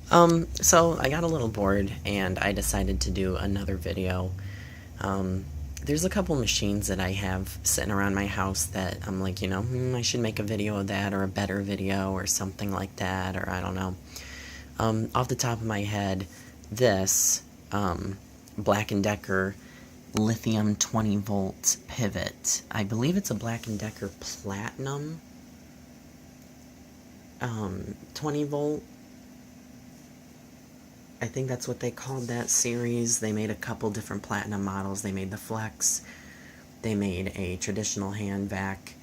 So I got a little bored and I decided to do another video. There's a couple machines that I have sitting around my house that I'm like, I should make a video of that or a better video or something like that, or I don't know. Off the top of my head, this, Black & Decker lithium 20 volt pivot. I believe it's a Black & Decker Platinum, 20 volt. I think that's what they called that series. They made a couple different Platinum models. They made the Flex, they made a traditional hand vac,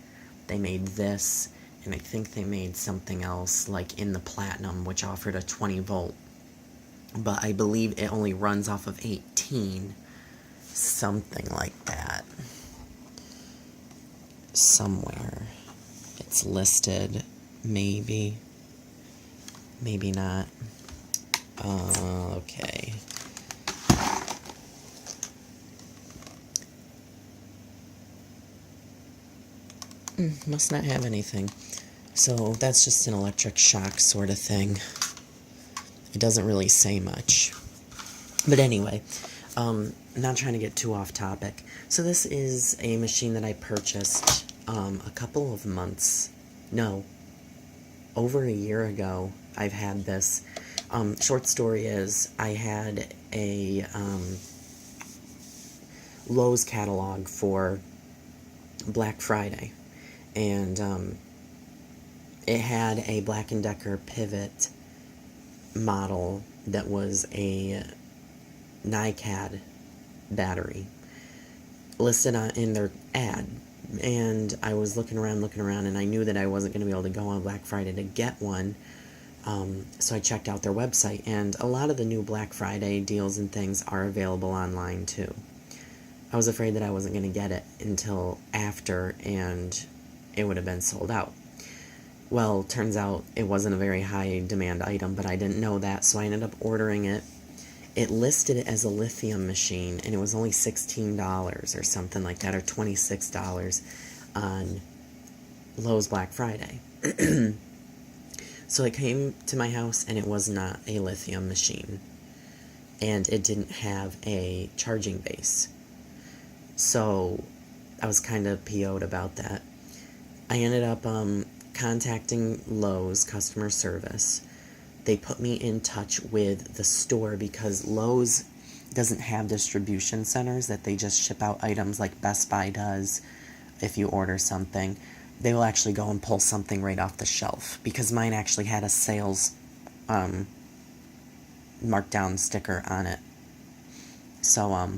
they made this, and I think they made something else like in the Platinum, which offered a 20 volt. But I believe it only runs off of 18. Something like that. Somewhere. It's listed. Maybe. Maybe not. Okay. Must not have anything. So that's just an electric shock sort of thing. It doesn't really say much. But anyway, not trying to get too off topic. So this is a machine that I purchased a couple of months, no, over a year ago. I've had this. Short story is, I had a Lowe's catalog for Black Friday, and it had a Black & Decker pivot model that was a NiCad battery listed in their ad, and I was looking around, and I knew that I wasn't going to be able to go on Black Friday to get one, so I checked out their website, and a lot of the new Black Friday deals and things are available online too. I was afraid that I wasn't going to get it until after, and it would have been sold out. Well, turns out it wasn't a very high demand item, but I didn't know that, so I ended up ordering it. It listed it as a lithium machine, and it was only $16 or something like that, or $26 on Lowe's Black Friday. So it came to my house, and it was not a lithium machine, and it didn't have a charging base. So I was kind of PO'd about that. I ended up contacting Lowe's customer service. They put me in touch with the store because Lowe's doesn't have distribution centers that they just ship out items like Best Buy does. If you order something, they will actually go and pull something right off the shelf, because mine actually had a sales markdown sticker on it. So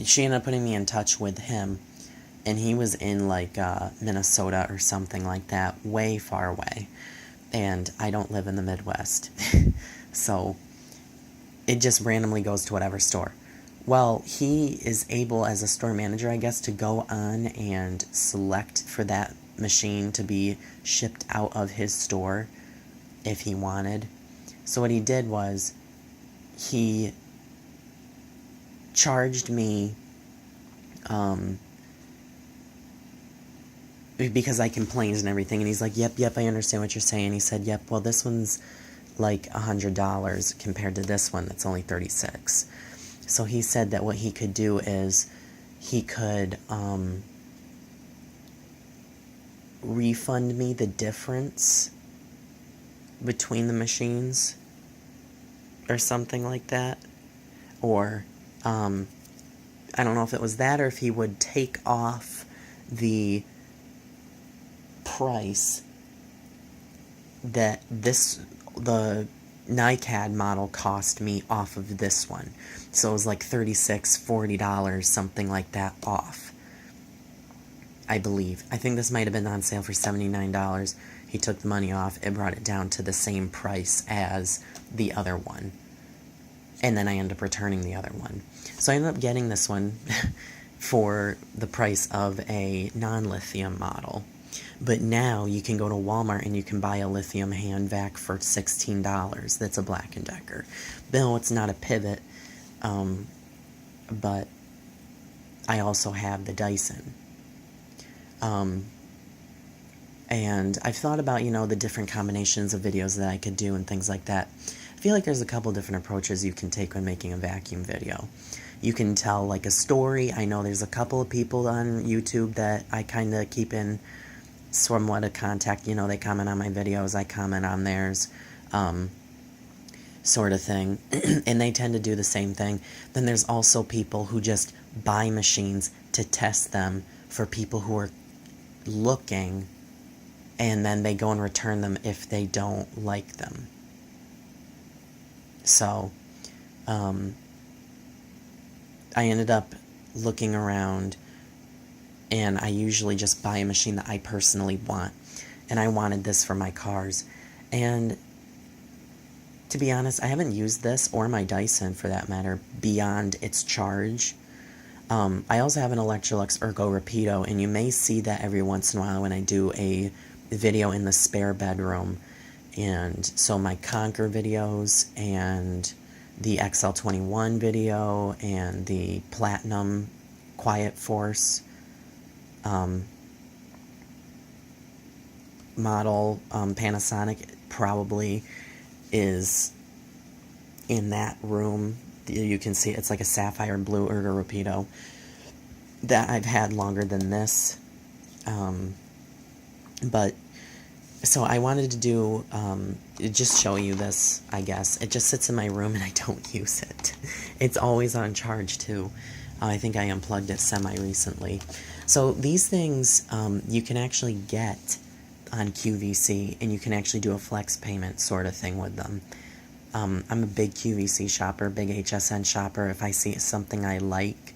she ended up putting me in touch with him, and he was in like Minnesota or something like that, way far away. And I don't live in the Midwest. So it just randomly goes to whatever store. Well, he is able, as a store manager, I guess, to go on and select for that machine to be shipped out of his store if he wanted. So what he did was, he charged me, because I complained and everything, and he's like, yep, I understand what you're saying. He said, yep, well, this one's like $100 compared to this one that's only $36. So he said that what he could do is he could refund me the difference between the machines or something like that. Or I don't know if it was that, or if he would take off the price that the NiCad model cost me off of this one. So it was like $36, $40, something like that off, I believe. I think this might have been on sale for $79. He took the money off. It brought it down to the same price as the other one. And then I ended up returning the other one. So I ended up getting this one for the price of a non-lithium model. But now you can go to Walmart and you can buy a lithium hand vac for $16. That's a Black & Decker. No, it's not a pivot, but I also have the Dyson. And I've thought about, you know, the different combinations of videos that I could do and things like that. I feel like there's a couple different approaches you can take when making a vacuum video. You can tell like a story. I know there's a couple of people on YouTube that I kind of keep in somewhat of contact. You know, they comment on my videos, I comment on theirs, sort of thing. And they tend to do the same thing. Then there's also people who just buy machines to test them for people who are looking, and then they go and return them if they don't like them. So, I ended up looking around, and I usually just buy a machine that I personally want. And I wanted this for my cars. And to be honest, I haven't used this, or my Dyson for that matter, beyond its charge. I also have an Electrolux Ergo Rapido, and you may see that every once in a while when I do a video in the spare bedroom. And so my Conquer videos, and the XL21 video, and the Platinum Quiet Force model, Panasonic, probably is in that room. You can see it's like a sapphire blue Ergo Rapido that I've had longer than this. But so I wanted to do, just show you this, I guess. It just sits in my room and I don't use it. It's always on charge too. I think I unplugged it semi-recently. So these things, you can actually get on QVC, and you can actually do a flex payment sort of thing with them. I'm a big QVC shopper, big HSN shopper. If I see something I like,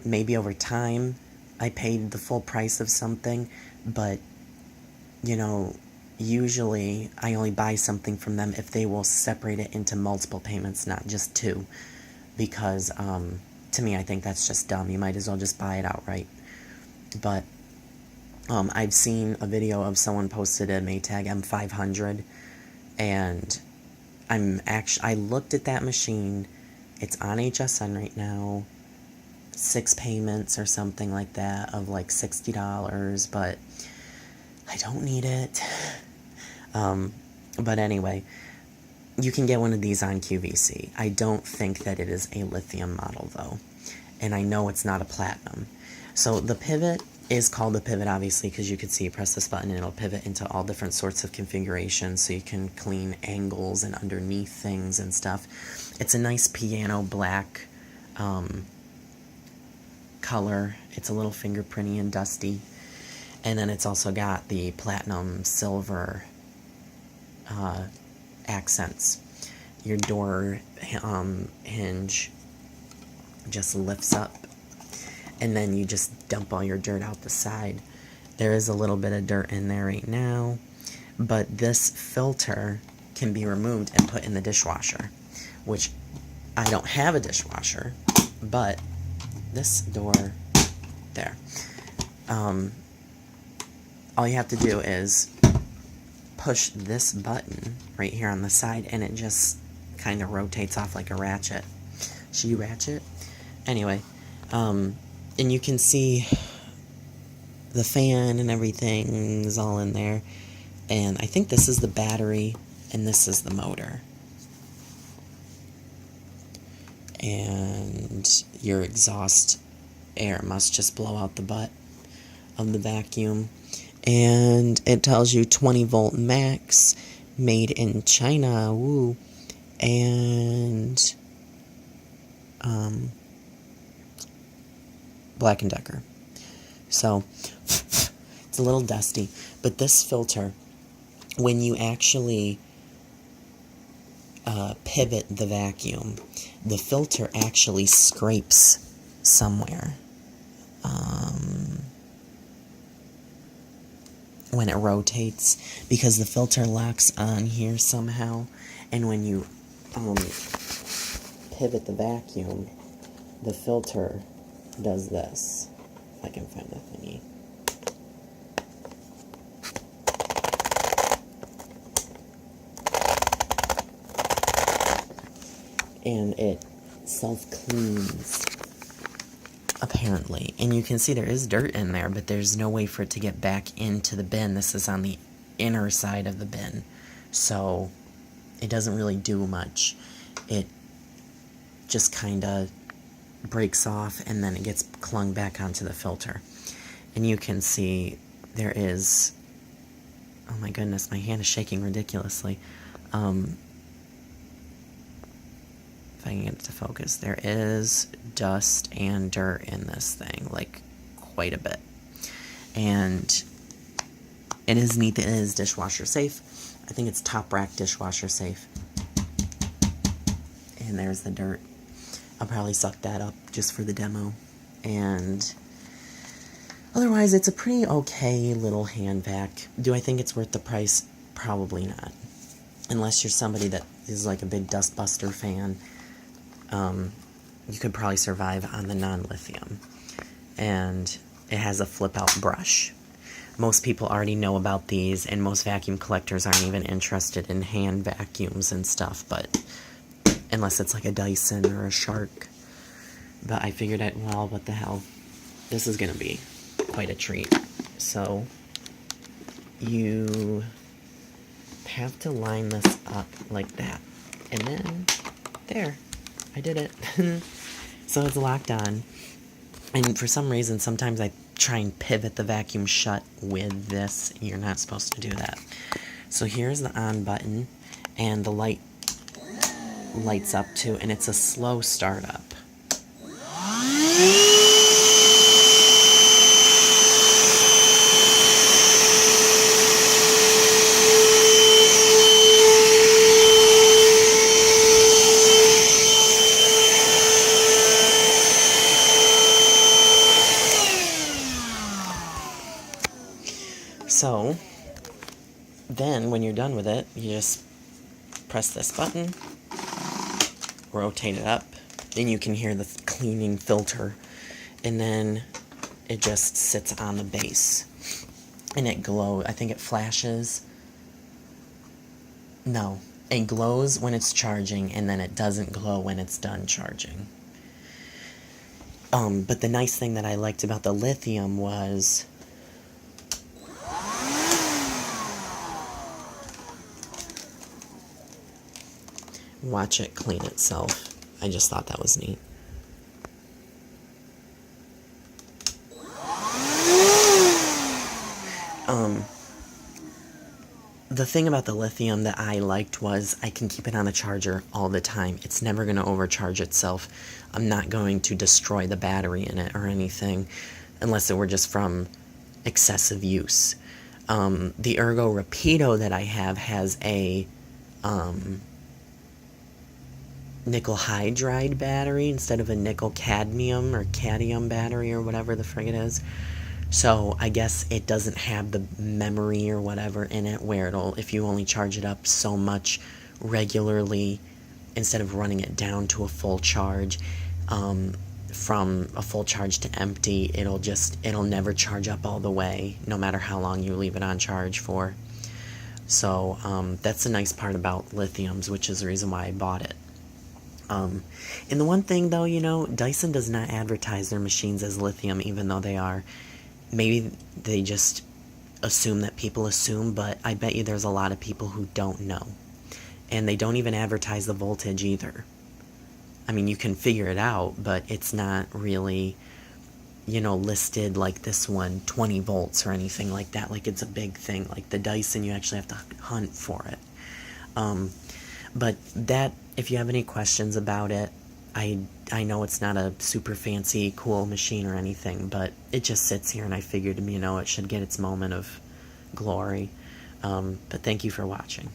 maybe over time I paid the full price of something, but you know, usually I only buy something from them if they will separate it into multiple payments, not just two, because to me, I think that's just dumb. You might as well just buy it outright. But I've seen a video of someone posted a Maytag M500, and I looked at that machine. It's on HSN right now, 6 payments or something like that of like $60, but I don't need it. But anyway, you can get one of these on QVC. I don't think that it is a lithium model though, and I know it's not a platinum. So the pivot is called the pivot, obviously, because you can see you press this button and it'll pivot into all different sorts of configurations, so you can clean angles and underneath things and stuff. It's a nice piano black color. It's a little fingerprinty and dusty. And then it's also got the platinum silver accents. Your door hinge just lifts up, and then you just dump all your dirt out the side. There is a little bit of dirt in there right now, but this filter can be removed and put in the dishwasher, which I don't have a dishwasher, but this door there. All you have to do is push this button right here on the side, and it just kind of rotates off like a ratchet. Ratchet? Anyway, and you can see the fan and everything is all in there. And I think this is the battery, and this is the motor. And your exhaust air must just blow out the butt of the vacuum. And it tells you 20-volt max, made in China, woo, and Black & Decker. So it's a little dusty, but this filter, when you actually pivot the vacuum, the filter actually scrapes somewhere. When it rotates, because the filter locks on here somehow, and when you pivot the vacuum, the filter does this. If I can find the thingy. And it self-cleans apparently. And you can see there is dirt in there, but there's no way for it to get back into the bin. This is on the inner side of the bin, so it doesn't really do much. It just kind of breaks off, and then it gets clung back onto the filter. And you can see there is, oh my goodness, my hand is shaking ridiculously. If I can get it to focus, there is dust and dirt in this thing, like quite a bit. And it is neat that it is dishwasher safe. I think it's top rack dishwasher safe. And there's the dirt. I'll probably suck that up just for the demo. And otherwise, it's a pretty okay little hand vac. Do I think it's worth the price? Probably not. Unless you're somebody that is like a big Dustbuster fan. You could probably survive on the non-lithium. And it has a flip-out brush. Most people already know about these, and most vacuum collectors aren't even interested in hand vacuums and stuff, but unless it's like a Dyson or a Shark. But I figured out, well, what the hell, this is gonna be quite a treat. So you have to line this up like that, and then there, I did it. So it's locked on, and for some reason sometimes I try and pivot the vacuum shut with this. You're not supposed to do that. So here's the on button, and the light lights up too, and it's a slow startup. So then when you're done with it, you just press this button, rotate it up, then you can hear the cleaning filter, and then it just sits on the base, and it glows. I think it flashes. No, it glows when it's charging, and then it doesn't glow when it's done charging. But the nice thing that I liked about the lithium was watch it clean itself. I just thought that was neat. The thing about the lithium that I liked was I can keep it on a charger all the time. It's never going to overcharge itself. I'm not going to destroy the battery in it or anything, unless it were just from excessive use. The Ergo Rapido that I have has a nickel hydride battery instead of a nickel cadmium or cadmium battery or whatever the frig it is. So I guess it doesn't have the memory or whatever in it where it'll, if you only charge it up so much regularly, instead of running it down to a full charge, from a full charge to empty, it'll never charge up all the way, no matter how long you leave it on charge for. So that's the nice part about lithiums, which is the reason why I bought it. And the one thing though, you know, Dyson does not advertise their machines as lithium, even though they are. Maybe they just assume that people assume, but I bet you there's a lot of people who don't know. And they don't even advertise the voltage either. I mean, you can figure it out, but it's not really, you know, listed like this one, 20 volts or anything like that, like it's a big thing. Like the Dyson, you actually have to hunt for it. But that, if you have any questions about it, I know it's not a super fancy, cool machine or anything, but it just sits here, and I figured, you know, it should get its moment of glory. But thank you for watching.